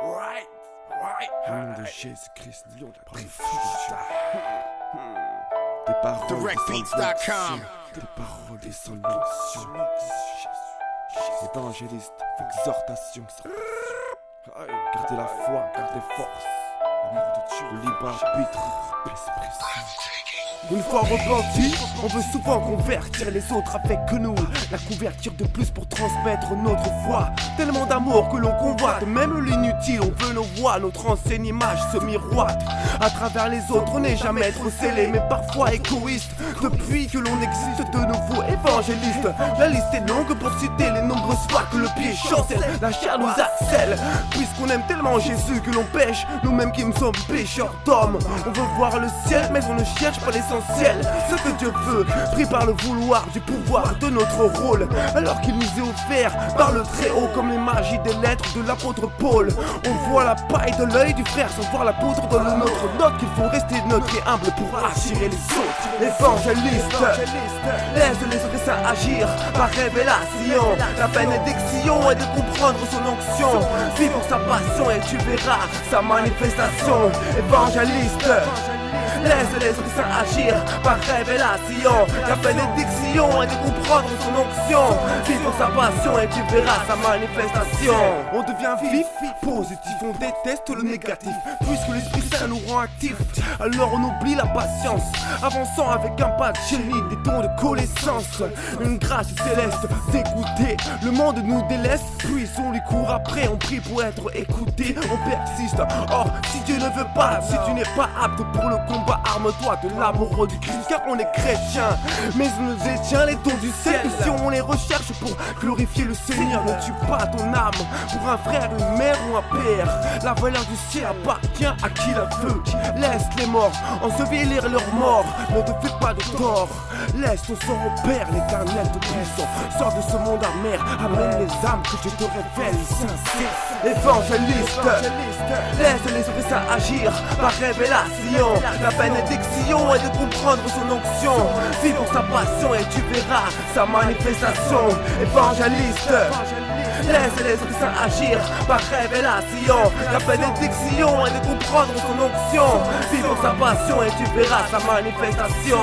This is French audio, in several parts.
Au nom de Jésus-Christ, lion de la préfiguration. Des paroles DirectBeats.com. des paroles des solutions. Évangéliste, exhortation. Gardez la foi, gardez force. Amour de Dieu, le libre arbitre, Esprit Saint. Une fois repenti, on veut souvent convertir les autres avec nous. La couverture de plus pour transmettre notre foi. Tellement d'amour que l'on convoite, même l'inutile, on veut nos voix, notre ancienne image se miroite. À travers les autres, on n'est jamais trop scellé, mais parfois égoïste. Depuis que l'on existe, de nouveaux évangélistes. La liste est longue pour citer les nombreuses fois que le pied chancelle. La chair nous harcèle, puisqu'on aime tellement Jésus que l'on pêche, nous-mêmes qui ne sommes pécheurs d'hommes. On veut voir le ciel, mais on ne cherche pas l'essentiel. Ce que Dieu veut, pris par le vouloir du pouvoir de notre rôle, alors qu'il nous est offert par le Très-Haut comme les magies des lettres de l'apôtre Paul. On voit la paille de l'œil du frère sans voir la poudre dans le nôtre. Note qu'il faut rester neutre et humble pour attirer les autres. Évangéliste, laisse l'Esprit Saint agir par révélation. La bénédiction est de comprendre son onction. Vis pour sa passion et tu verras sa manifestation. Évangéliste, laisse l'Esprit Saint agir par révélation. La bénédiction est de comprendre son onction. Vis pour sa passion et tu verras sa manifestation. On devient vif, positif, on déteste le négatif. Puisque l'Esprit Saint nous rend actifs, alors on oublie la patience, avançant avec un pas de génie, des dons de connaissance. Une grâce céleste dégoûtée, le monde nous délaisse, puis on lui court après. On prie pour être écouté, on persiste. Or, si Dieu ne veut pas, si tu n'es pas apte pour le combat, arme-toi de l'amour du Christ, car on est chrétien. Mais on nous détient les dons du ciel, et si on les recherche pour glorifier le Seigneur, ne tue pas ton âme pour un frère, une mère ou un père. La valeur du ciel appartient à qui la veut. Laisse les morts ensevelir leurs morts, ne te fais pas de tort. Laisse ton sang repère, l'Éternel te puissant. Sors de ce monde amer, amène les âmes que je te révèle sincère. Évangéliste, laisse l'Esprit Saint agir par révélation. La bénédiction est de comprendre son onction. Vis pour sa passion et tu verras sa manifestation. Évangéliste, laisse l'Esprit Saint agir par révélation. La bénédiction est de comprendre son onction. Vis pour sa passion et tu verras sa manifestation.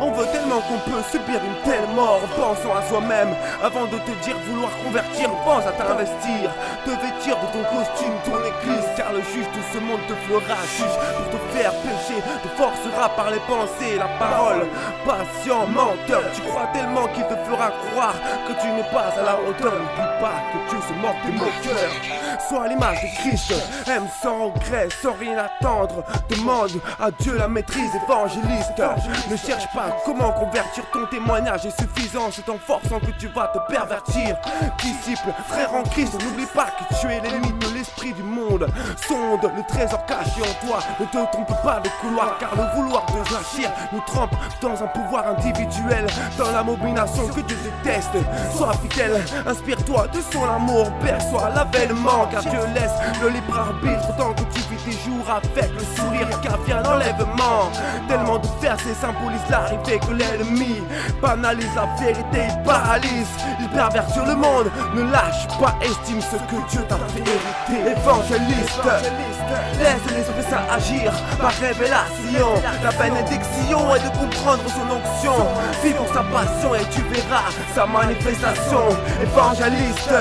On veut tellement qu'on peut subir une telle mort. Pensons à soi-même avant de te dire vouloir convertir. Pense à t'investir, te vêtir de ton costume, ton église, car le juge de ce monde te fera juge pour te faire pécher, te forcera par les pensées, la parole. Patient, menteur, tu crois tellement qu'il te fera croire que tu n'es pas à la hauteur. N'oublie pas que Dieu se moque des moqueurs. Sois à l'image de Christ, aime sans regret, sans rien attendre. Demande à Dieu la maîtrise, évangéliste. Ne cherche pas comment convertir, ton témoignage est suffisant. C'est en forçant que tu vas te pervertir. Disciple, frère en Christ, n'oublie pas que tu es l'ennemi de l'esprit du monde. Sonde le trésor caché en toi, ne te trompe pas de couloir, car le vouloir de la chair nous trempe dans un pouvoir individuel, dans l'abomination que Dieu déteste. Sois fidèle, inspire-toi de son amour, perçois l'avènement, car Dieu laisse le libre arbitre tant que tu vis tes jours avec le sourire, car vient l'enlèvement. Tellement de versets symbolisent l'arrivée que l'ennemi banalise la vérité, il paralyse, il pervertit le monde. Ne lâche pas, estime ce que Dieu t'a fait hériter. Évangéliste, laisse l'Esprit Saint agir par révélation. La bénédiction est de comprendre son onction. Vis pour sa passion et tu verras sa manifestation. Évangéliste,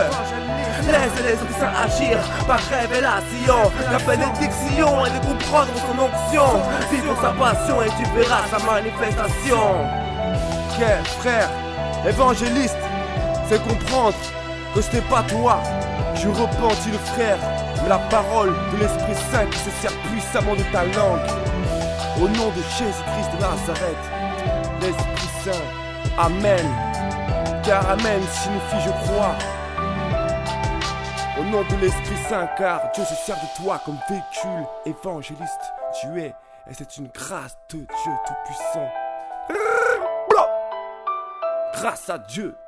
laisse l'Esprit Saint agir par révélation. La bénédiction est de comprendre son onction. Vis pour sa passion et tu verras sa manifestation. Ok, frère, évangéliste, c'est comprendre que ce n'est pas toi. Je repentis le frère, mais la parole de l'Esprit Saint qui se sert puissamment de ta langue. Au nom de Jésus-Christ de Nazareth, l'Esprit Saint, Amen. Car Amen signifie je crois. Au nom de l'Esprit Saint, car Dieu se sert de toi comme véhicule évangéliste. Tu es, et c'est une grâce de Dieu Tout-Puissant. Grâce à Dieu.